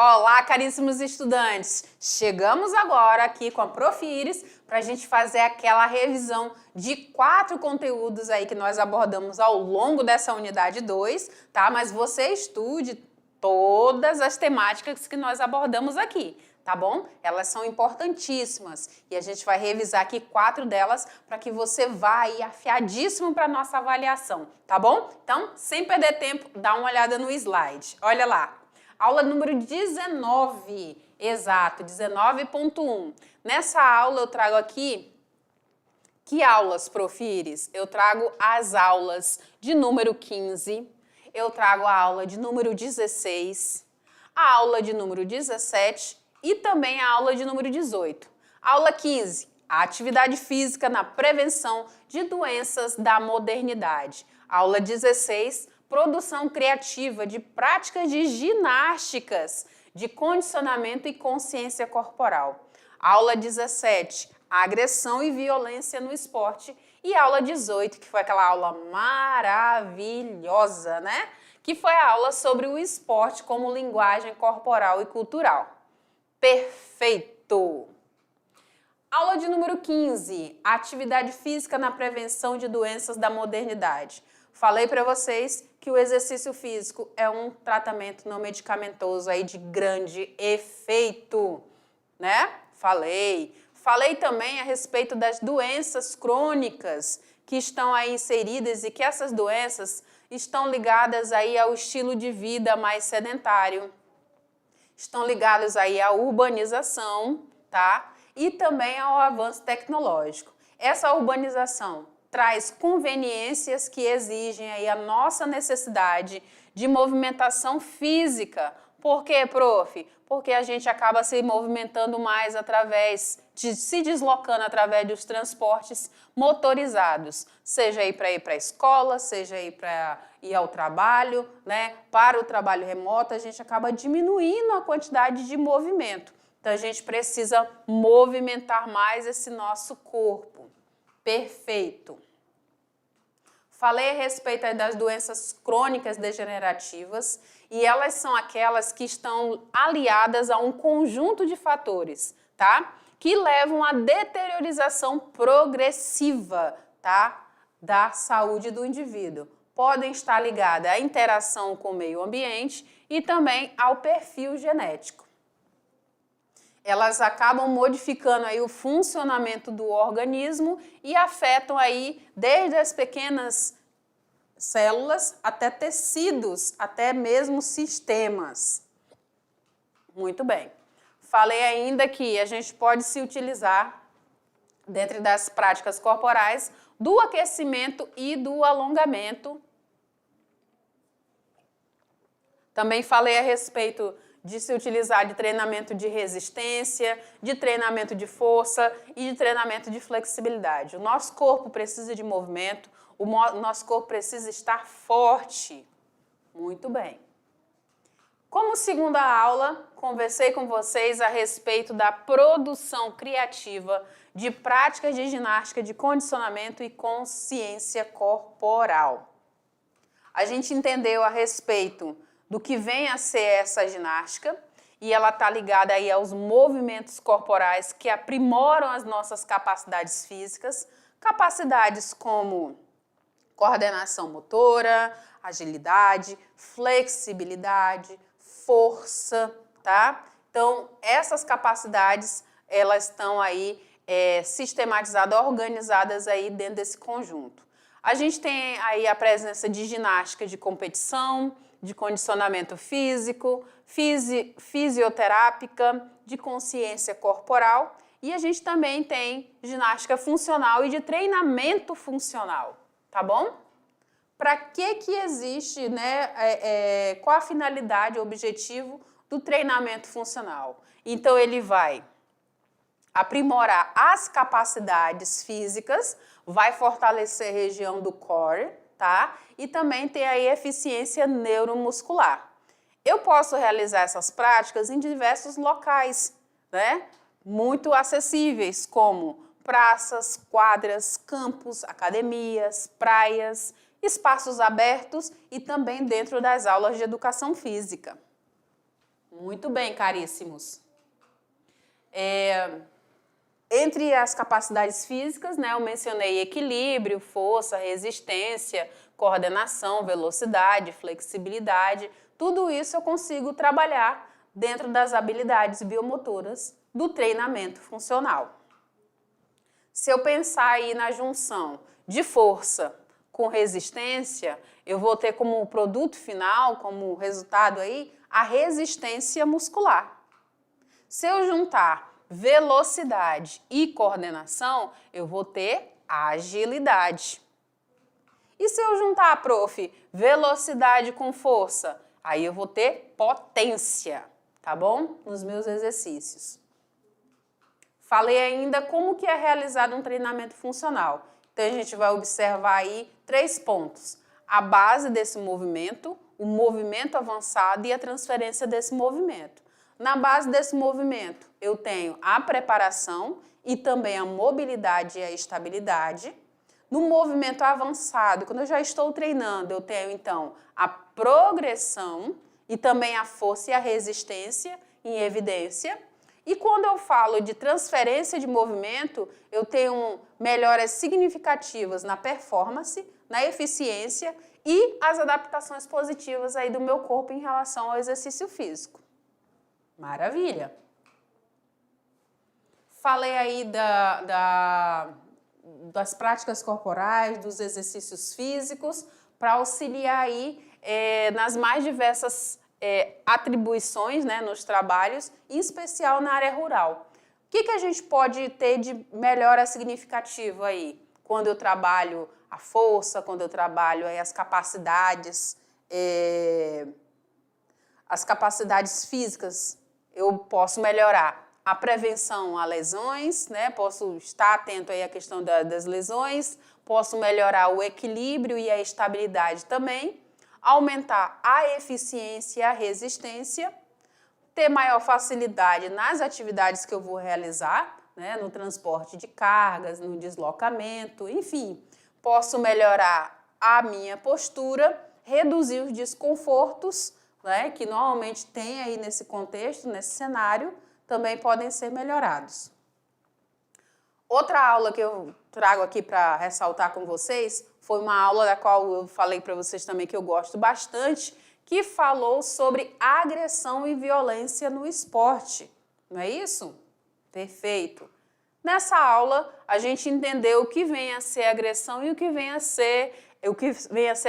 Olá, caríssimos estudantes! Chegamos agora aqui com a Prof. Iris para a gente fazer aquela revisão de 4 conteúdos aí que nós abordamos ao longo dessa unidade 2, tá? Mas você estude todas as temáticas que nós abordamos aqui, tá bom? Elas são importantíssimas e a gente vai revisar aqui 4 delas para que você vá aí afiadíssimo para a nossa avaliação, tá bom? Então, sem perder tempo, dá uma olhada no slide. Olha lá. Aula número 19, exato, 19.1. Nessa aula eu trago aqui, que aulas, Prof. Iris? Eu trago as aulas de número 15, eu trago a aula de número 16, a aula de número 17 e também a aula de número 18. Aula 15, a atividade física na prevenção de doenças da modernidade. Aula 16, produção criativa de práticas de ginásticas, de condicionamento e consciência corporal. Aula 17, agressão e violência no esporte. E aula 18, que foi aquela aula maravilhosa, né? Que foi a aula sobre o esporte como linguagem corporal e cultural. Perfeito! Aula de número 15, atividade física na prevenção de doenças da modernidade. Falei para vocês que o exercício físico é um tratamento não medicamentoso aí de grande efeito, né? Falei também a respeito das doenças crônicas que estão aí inseridas e que essas doenças estão ligadas aí ao estilo de vida mais sedentário, estão ligadas aí à urbanização, tá? E também ao avanço tecnológico. Essa urbanização traz conveniências que exigem aí a nossa necessidade de movimentação física. Por quê, prof? Porque a gente acaba se movimentando mais se deslocando através dos transportes motorizados, seja aí para ir para a escola, seja aí para ir ao trabalho, né? Para o trabalho remoto, a gente acaba diminuindo a quantidade de movimento. Então, a gente precisa movimentar mais esse nosso corpo. Perfeito. Falei a respeito das doenças crônicas degenerativas e elas são aquelas que estão aliadas a um conjunto de fatores, tá? Que levam à deteriorização progressiva, tá? Da saúde do indivíduo. Podem estar ligadas à interação com o meio ambiente e também ao perfil genético. Elas acabam modificando aí o funcionamento do organismo e afetam aí desde as pequenas células até tecidos, até mesmo sistemas. Muito bem. Falei ainda que a gente pode se utilizar, dentro das práticas corporais, do aquecimento e do alongamento. Também falei a respeito de se utilizar de treinamento de resistência, de treinamento de força e de treinamento de flexibilidade. O nosso corpo precisa de movimento, o nosso corpo precisa estar forte. Muito bem. Como segunda aula, conversei com vocês a respeito da produção criativa de práticas de ginástica de condicionamento e consciência corporal. A gente entendeu a respeito do que vem a ser essa ginástica, e ela está ligada aí aos movimentos corporais que aprimoram as nossas capacidades físicas, capacidades como coordenação motora, agilidade, flexibilidade, força, tá? Então, essas capacidades, elas estão aí sistematizadas, organizadas aí dentro desse conjunto. A gente tem aí a presença de ginástica de competição, de condicionamento físico, fisioterápica, de consciência corporal e a gente também tem ginástica funcional e de treinamento funcional, tá bom? Para que existe, né, qual a finalidade, o objetivo do treinamento funcional? Então, ele vai aprimorar as capacidades físicas, vai fortalecer a região do core, tá? E também tem aí eficiência neuromuscular. Eu posso realizar essas práticas em diversos locais, né? Muito acessíveis, como praças, quadras, campos, academias, praias, espaços abertos e também dentro das aulas de educação física. Muito bem, caríssimos. Entre as capacidades físicas, né, eu mencionei equilíbrio, força, resistência, coordenação, velocidade, flexibilidade. Tudo isso eu consigo trabalhar dentro das habilidades biomotoras do treinamento funcional. Se eu pensar aí na junção de força com resistência, eu vou ter como produto final, como resultado aí, a resistência muscular. Se eu juntar velocidade e coordenação, eu vou ter agilidade. E se eu juntar, prof, velocidade com força, aí eu vou ter potência, tá bom? Nos meus exercícios. Falei ainda como que é realizado um treinamento funcional. Então, a gente vai observar aí 3 pontos. A base desse movimento, o movimento avançado e a transferência desse movimento. Na base desse movimento, eu tenho a preparação e também a mobilidade e a estabilidade. No movimento avançado, quando eu já estou treinando, eu tenho, então, a progressão e também a força e a resistência em evidência. E quando eu falo de transferência de movimento, eu tenho melhoras significativas na performance, na eficiência e as adaptações positivas aí do meu corpo em relação ao exercício físico. Maravilha! Falei aí das práticas corporais, dos exercícios físicos, para auxiliar aí nas mais diversas atribuições, né, nos trabalhos, em especial na área rural. O que a gente pode ter de melhora significativa aí? Quando eu trabalho a força, quando eu trabalho aí as capacidades físicas, eu posso melhorar a prevenção a lesões, né? Posso estar atento aí à questão das lesões, posso melhorar o equilíbrio e a estabilidade também, aumentar a eficiência e a resistência, ter maior facilidade nas atividades que eu vou realizar, né? No transporte de cargas, no deslocamento, enfim. Posso melhorar a minha postura, reduzir os desconfortos, né, que normalmente tem aí nesse contexto, nesse cenário, também podem ser melhorados. Outra aula que eu trago aqui para ressaltar com vocês foi uma aula da qual eu falei para vocês também que eu gosto bastante, que falou sobre agressão e violência no esporte. Não é isso? Perfeito. Nessa aula, a gente entendeu o que vem a ser agressão e o que vem a ser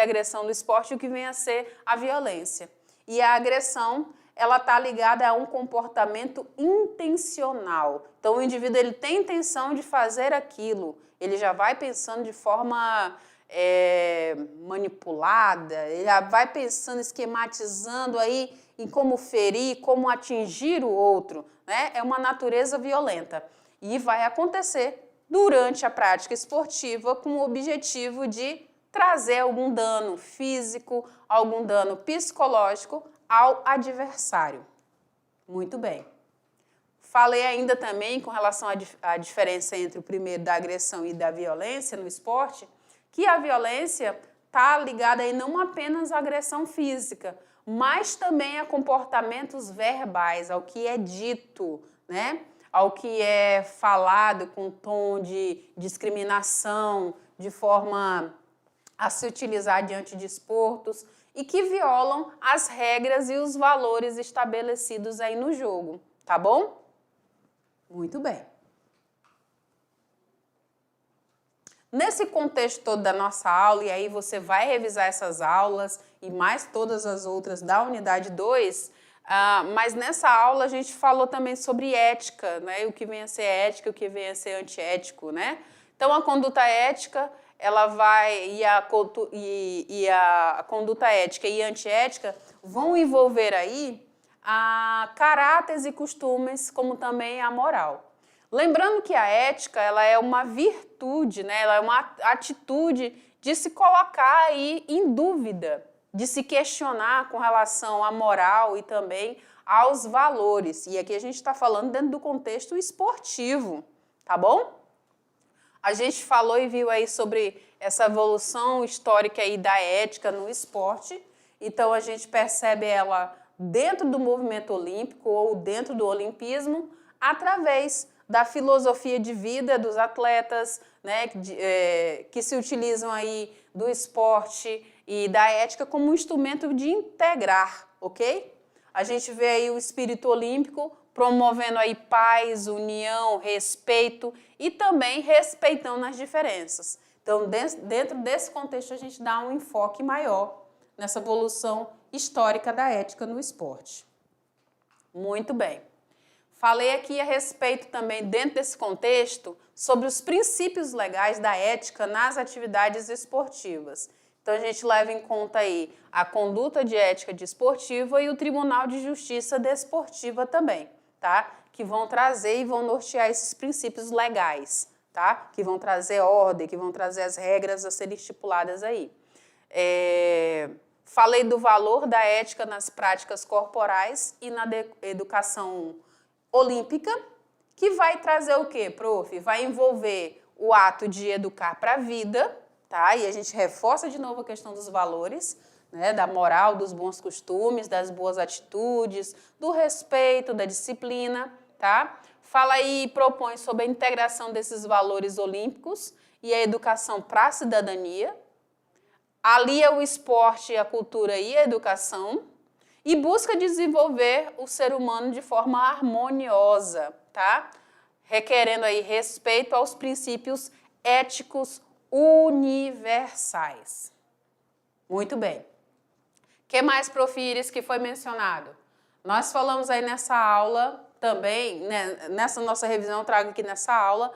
agressão no esporte e o que vem a ser a violência. E a agressão, ela está ligada a um comportamento intencional. Então, o indivíduo ele tem intenção de fazer aquilo, ele já vai pensando de forma manipulada, ele já vai pensando, esquematizando aí em como ferir, como atingir o outro, né? É uma natureza violenta. E vai acontecer durante a prática esportiva com o objetivo de trazer algum dano físico, algum dano psicológico ao adversário. Muito bem. Falei ainda também com relação à diferença entre o primeiro da agressão e da violência no esporte, que a violência está ligada aí não apenas à agressão física, mas também a comportamentos verbais, ao que é dito, né? Ao que é falado com tom de discriminação, de forma a se utilizar diante de desportos e que violam as regras e os valores estabelecidos aí no jogo, tá bom? Muito bem. Nesse contexto todo da nossa aula, e aí você vai revisar essas aulas e mais todas as outras da unidade 2, mas nessa aula a gente falou também sobre ética, né? O que vem a ser ética e o que vem a ser antiético, né? Então, a conduta ética, ela vai, e a conduta ética e antiética vão envolver aí caráteres e costumes, como também a moral. Lembrando que a ética, ela é uma virtude, né? Ela é uma atitude de se colocar aí em dúvida, de se questionar com relação à moral e também aos valores. E aqui a gente está falando dentro do contexto esportivo, tá bom? A gente falou e viu aí sobre essa evolução histórica aí da ética no esporte. Então, a gente percebe ela dentro do movimento olímpico ou dentro do olimpismo, através da filosofia de vida dos atletas, né, que se utilizam aí do esporte e da ética como um instrumento de integrar, ok? A gente vê aí o espírito olímpico promovendo aí paz, união, respeito e também respeitando as diferenças. Então, dentro desse contexto, a gente dá um enfoque maior nessa evolução histórica da ética no esporte. Muito bem. Falei aqui a respeito também, dentro desse contexto, sobre os princípios legais da ética nas atividades esportivas. Então, a gente leva em conta aí a conduta de ética desportiva e o Tribunal de Justiça Desportiva também, tá? Que vão trazer e vão nortear esses princípios legais, tá? Que vão trazer ordem, que vão trazer as regras a serem estipuladas aí. Falei do valor da ética nas práticas corporais e na educação olímpica, que vai trazer o quê, prof? Vai envolver o ato de educar para a vida, tá? E a gente reforça de novo a questão dos valores, né? Da moral, dos bons costumes, das boas atitudes, do respeito, da disciplina, tá? Fala aí e propõe sobre a integração desses valores olímpicos e a educação para a cidadania, alia o esporte, a cultura e a educação e busca desenvolver o ser humano de forma harmoniosa, tá? Requerendo aí respeito aos princípios éticos universais. Muito bem. O que mais, Prof. Iris, que foi mencionado? Nós falamos aí nessa aula também, né, nessa nossa revisão, eu trago aqui nessa aula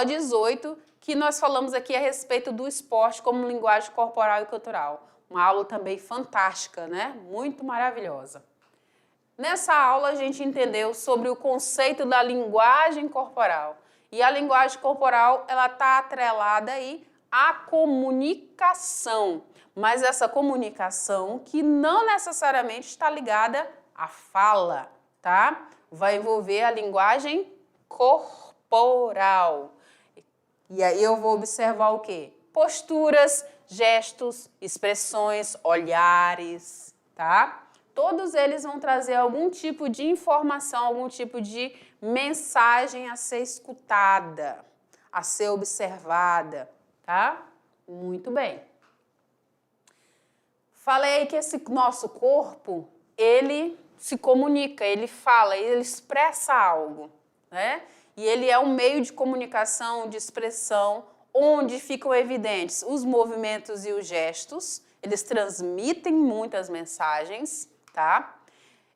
18, que nós falamos aqui a respeito do esporte como linguagem corporal e cultural. Uma aula também fantástica, né? Muito maravilhosa. Nessa aula a gente entendeu sobre o conceito da linguagem corporal. E a linguagem corporal, ela está atrelada aí à comunicação. Mas essa comunicação que não necessariamente está ligada à fala, tá? Vai envolver a linguagem corporal. E aí eu vou observar o quê? Posturas, gestos, expressões, olhares, tá? Todos eles vão trazer algum tipo de informação, algum tipo de mensagem a ser escutada, a ser observada, tá? Muito bem. Falei que esse nosso corpo, ele se comunica, ele fala, ele expressa algo, né? E ele é um meio de comunicação, de expressão, onde ficam evidentes os movimentos e os gestos. Eles transmitem muitas mensagens, tá?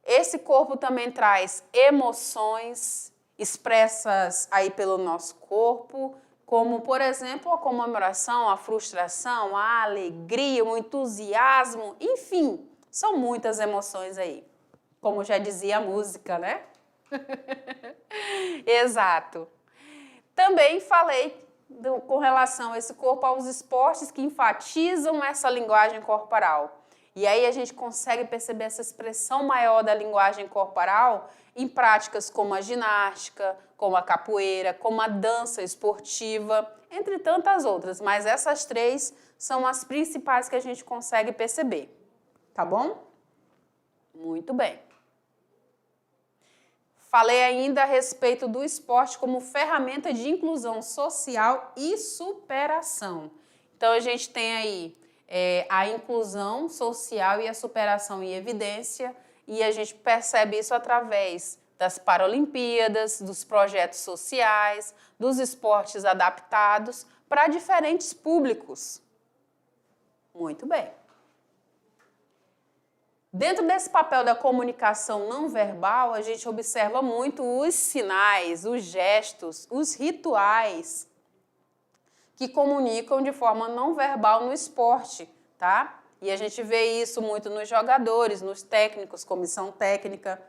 Esse corpo também traz emoções expressas aí pelo nosso corpo, como, por exemplo, a comemoração, a frustração, a alegria, o entusiasmo, enfim, são muitas emoções aí. Como já dizia a música, né? Exato. Também falei com relação a esse corpo aos esportes que enfatizam essa linguagem corporal. E aí a gente consegue perceber essa expressão maior da linguagem corporal em práticas como a ginástica, como a capoeira, como a dança esportiva, entre tantas outras. Mas essas três são as principais que a gente consegue perceber. Tá bom? Muito bem. Falei ainda a respeito do esporte como ferramenta de inclusão social e superação. Então, a gente tem aí a inclusão social e a superação em evidência, e a gente percebe isso através das Paralimpíadas, dos projetos sociais, dos esportes adaptados para diferentes públicos. Muito bem. Dentro desse papel da comunicação não verbal, a gente observa muito os sinais, os gestos, os rituais que comunicam de forma não verbal no esporte, tá? E a gente vê isso muito nos jogadores, nos técnicos, comissão técnica.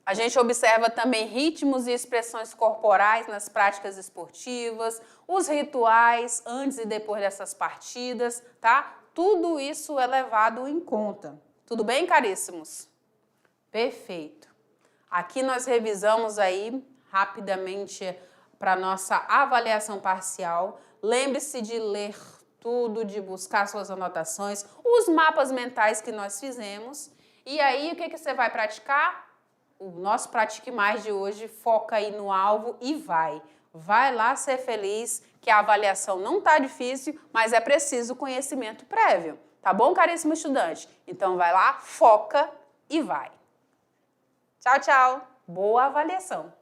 A gente observa também ritmos e expressões corporais nas práticas esportivas, os rituais antes e depois dessas partidas, tá? Tudo isso é levado em conta. Tudo bem, caríssimos? Perfeito. Aqui nós revisamos aí rapidamente para nossa avaliação parcial. Lembre-se de ler tudo, de buscar suas anotações, os mapas mentais que nós fizemos. E aí, o que você vai praticar? O nosso Pratique Mais de hoje foca aí no alvo e vai. Vai lá ser feliz, que a avaliação não está difícil, mas é preciso conhecimento prévio. Tá bom, caríssimo estudante? Então vai lá, foca e vai. Tchau, tchau. Boa avaliação.